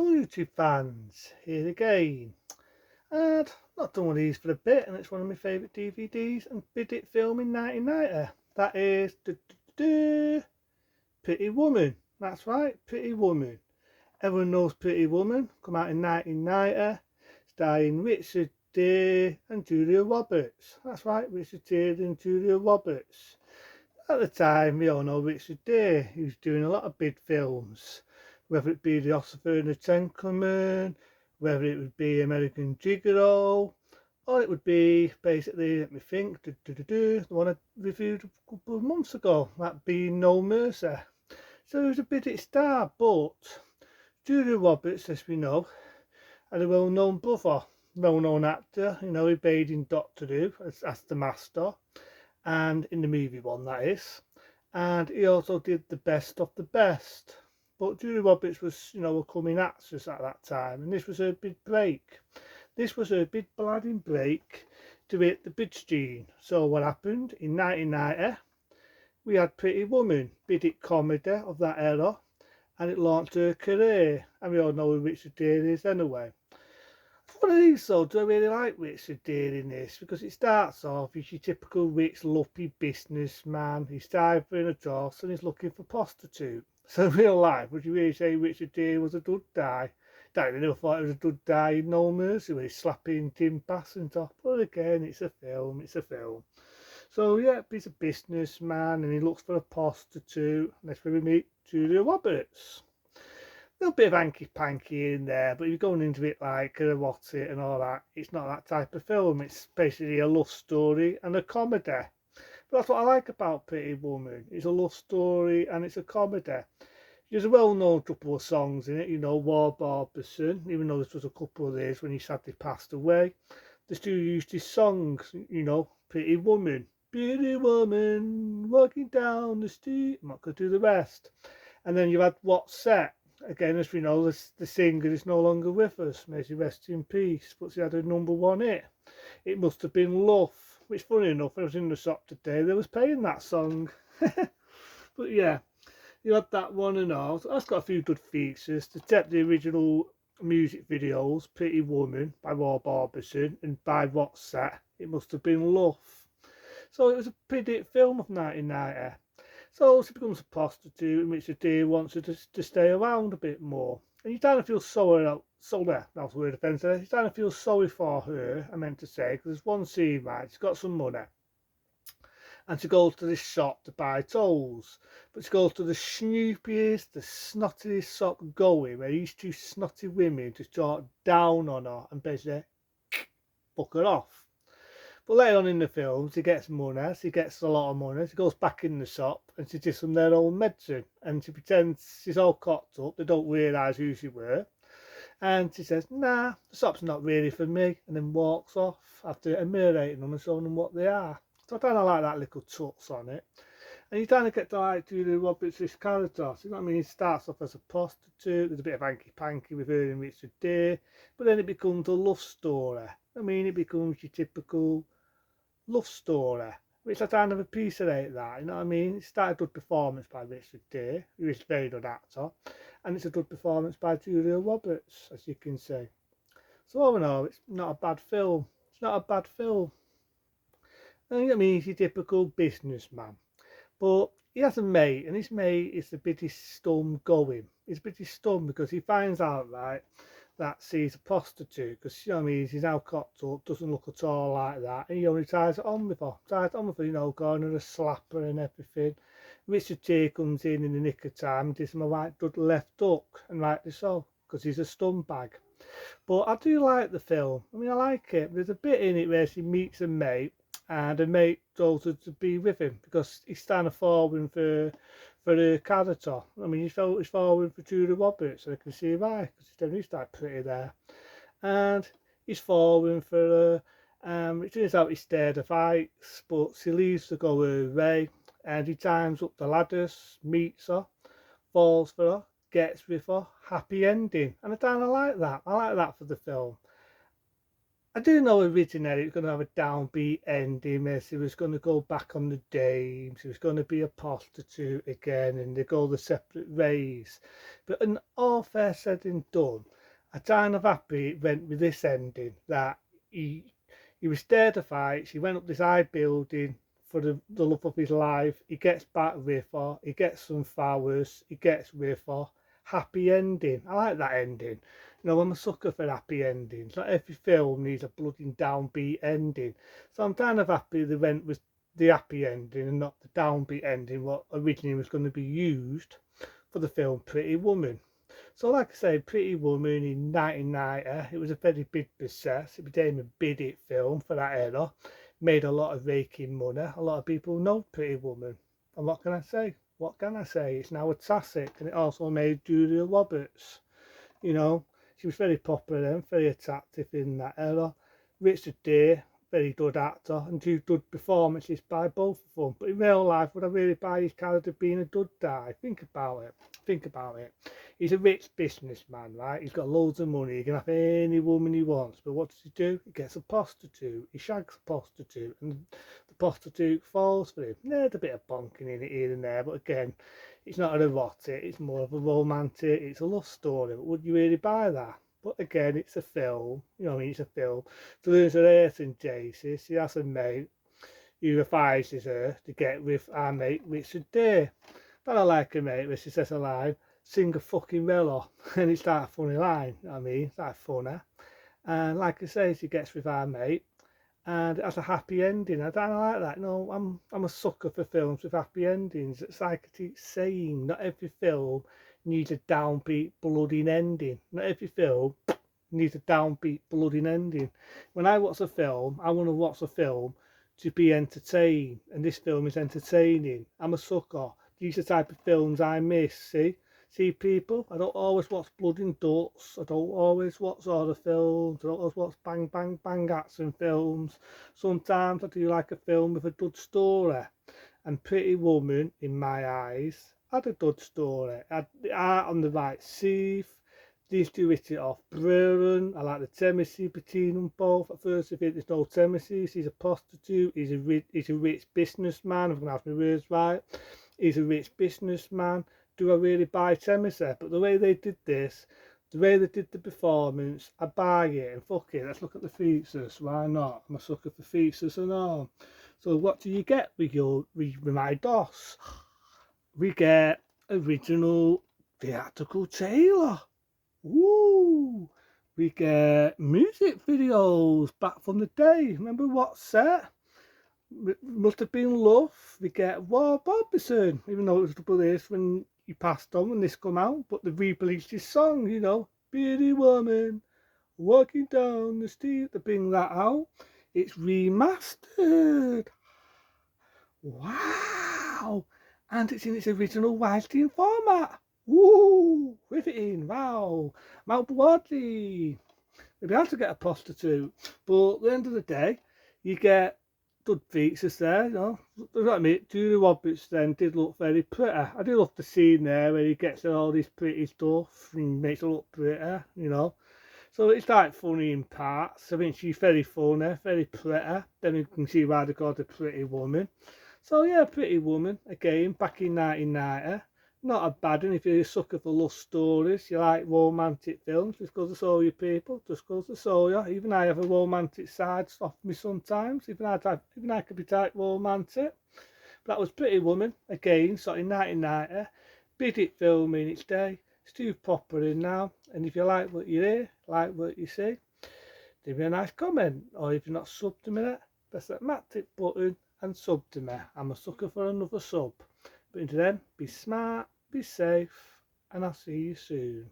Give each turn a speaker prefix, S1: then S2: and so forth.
S1: Hello YouTube fans, here again. And I've not done one of these for a bit, and it's one of my favourite DVDs and bid it film in 1990. That is Pretty Woman. That's right, Pretty Woman. Everyone knows Pretty Woman, come out in 1990, starring Richard Gere and Julia Roberts. That's right, Richard Gere and Julia Roberts. At the time, we all know Richard Gere. He was doing a lot of bid films, whether it be The Ossifer and the Gentleman, whether it would be American Gigolo, or it would be basically, let me think, the one I reviewed a couple of months ago, that being No Mercy. So he was a bid star, but Julia Roberts, as we know, had a well-known brother, well-known actor. He played in Doctor Who as the Master, and in the movie one, that is. And he also did The Best of the Best. But Julia Roberts was, a coming actress at that time, and this was her big break. This was her big bladding break to hit the big scene. So what happened in 1990? We had Pretty Woman, bid it comedy of that era, and it launched her career. And we all know who Richard Gere is anyway. One of these though, do I really like Richard Gere in this? Because it starts off as your typical rich, lumpy businessman. He's diving a dross and he's looking for prostitute. So in real life, would you really say Richard Gere was a good guy? I never thought he was a good guy in No Mercy when he's slapping Tim Bassington. But again, it's a film, it's a film. So yeah, he's a businessman and he looks for a prostitute. And that's where we meet Julia Roberts. A little bit of hanky panky in there, but you're going into it like what's it and all that. It's not that type of film. It's basically a love story and a comedy. But that's what I like about Pretty Woman. It's a love story and it's a comedy. There's a well-known couple of songs in it, War Barbison, even though this was a couple of years when he sadly passed away. They still used his songs, Pretty Woman. Pretty woman walking down the street. I'm not going to do the rest. And then you had What's Set. Again, as we know, the singer is no longer with us. May she rest in peace. But she had a #1 hit. It must have been Love. Which, funny enough, when I was in the shop today, they was playing that song. But yeah, you had that one and all. So that's got a few good features. To take the original music videos, Pretty Woman by War Barbison and by What's Set, it must have been Love. So it was a pretty film of 1990. So she becomes a prostitute, and Richard Gere wants her to stay around a bit more. And you kind of feel sorry, that's the word offensive. You kind of feel sorry for her, I meant to say, because there's one scene, right, she's got some money. And she goes to this shop to buy tolls. But she goes to the snoopiest, the snottiest shop going, where these two snotty women just talk down on her and basically fuck her off. But later on in the film, she gets money, she gets a lot of money, she goes back in the shop and she gives them their own medicine and she pretends she's all cocked up, they don't realise who she were. And she says, nah, the shop's not really for me, and then walks off after admirating them and showing them what they are. So I kind of like that little touch on it. And you kind of get to like Julia Roberts' character. So, you know what I mean? He starts off as a prostitute, there's a bit of hanky panky with her and Richard Gere, but then it becomes a love story. I mean, it becomes your typical love story, which I kind of appreciate that, you know what I mean? It's not a good performance by Richard Gere, who is a very good actor, and it's a good performance by Julia Roberts, as you can see. So all in all, it's not a bad film. It's not a bad film. And you know what I mean? He's your typical businessman. But he has a mate, and his mate is the biggest storm going. He's a bit stunned because he finds out, right, that she's a prostitute, because you know what I mean, he's now cocked up, doesn't look at all like that, and he only ties it on with her, going and a slapper and everything. Richard Gere comes in the nick of time and gives him a right good left hook, and rightly so, because he's a scumbag. But I do like the film. I mean, I like it. There's a bit in it where she meets a mate, and a mate goes to be with him because he's kind of falling for her character. I mean, he's falling for Julia Roberts, and I can see why, because she's definitely quite pretty there. And he's falling for her. It turns out he stayed the fights, but she leaves to go her way, and he climbs up the ladders, meets her, falls for her, gets with her, happy ending. And I kind of like that. I like that for the film. I do know originally it was going to have a downbeat ending where she was going to go back on the dame, she was going to be a prostitute again, and they go the separate ways. But in all fair said and done, I'm kind of happy it went with this ending, that he he was scared to fight, she went up this high building for the love of his life, he gets back with her, he gets some flowers, he gets with her. Happy ending. I like that ending. I'm a sucker for happy endings. Not every film needs a bloody downbeat ending. So I'm kind of happy they went with the happy ending and not the downbeat ending, what originally was going to be used for the film Pretty Woman. So, like I say, Pretty Woman in 1990, it was a very big success. It became a big hit film for that era. Made a lot of raking money. A lot of people know Pretty Woman. And what can I say? What can I say? It's now a classic, and it also made Julia Roberts. You know, she was very popular then, very attractive in that era. Richard Gere, very good actor, and two good performances by both of them. But in real life, would I really buy his character being a good guy? Think about it. Think about it. He's a rich businessman, right? He's got loads of money. He can have any woman he wants. But what does he do? He gets a prostitute. He shags a prostitute, and the prostitute falls for him. There's a bit of bonking in it here and there, but again, it's not an erotic, it's more of a romantic, it's a love story. But would you really buy that? But again, it's a film, it's a film. So there's an Earth Jason, she has a mate who advises her to get with our mate Richard Gere. But I like her mate where she says a line, sing a fucking mellow. And it's that funny line, it's that funny. And like I say, she gets with our mate and it has a happy ending. I don't like that. No, I'm a sucker for films with happy endings. It's like I keep saying, not every film needs a downbeat, bloody ending. Not every film needs a downbeat, bloody ending. When I watch a film, I want to watch a film to be entertained, and this film is entertaining. I'm a sucker. These are the type of films I miss. See, people, I don't always watch blood and guts. I don't always watch horror films. I don't always watch bang, bang, bang action films. Sometimes I do like a film with a good story. And Pretty Woman, in my eyes, had a good story. Had the art on the right sleeve. These two hit it off brilliant. I like the chemistry between them both. At first, I think there's no chemistry. She's a prostitute. He's a rich businessman. I'm going to have my words right. He's a rich businessman. Do I really buy chemistry? But the way they did this, the way they did the performance, I buy it. And fuck it, let's look at the features. Why not? I'm a sucker for features and all. So what do you get with my DOS? We get original theatrical trailer. Woo! We get music videos back from the day. Remember what's set? Must have been love. We get War Barbison, even though it was a couple of years when he passed on when this come out, but they re-released his song, Pretty Woman, walking down the street, to bring that out. It's remastered. Wow! And it's in its original widescreen format. Woo! Riveting, wow. Mount Broadley. Maybe I have to get a prostitute. But at the end of the day, you get good features there, I mean, Julia Roberts then did look very pretty. I do love the scene there where he gets all this pretty stuff and makes her look pretty. So it's like funny in parts. I mean, she's very funny, very pretty. Then you can see why they called her Pretty Woman. So yeah, Pretty Woman, again, back in 1990. Not a bad one if you're a sucker for love stories, you like romantic films, just goes to show you people, just goes to show you. Even I have a romantic side off me sometimes, even I could be type romantic. But that was Pretty Woman, again, sort of in 1990. Big hit film in its day, it's too popular now, and if you like what you hear, like what you see, leave me a nice comment, or if you're not subbed to me yet, press that matic button and sub to me. I'm a sucker for another sub. But until then, be smart, be safe, and I'll see you soon.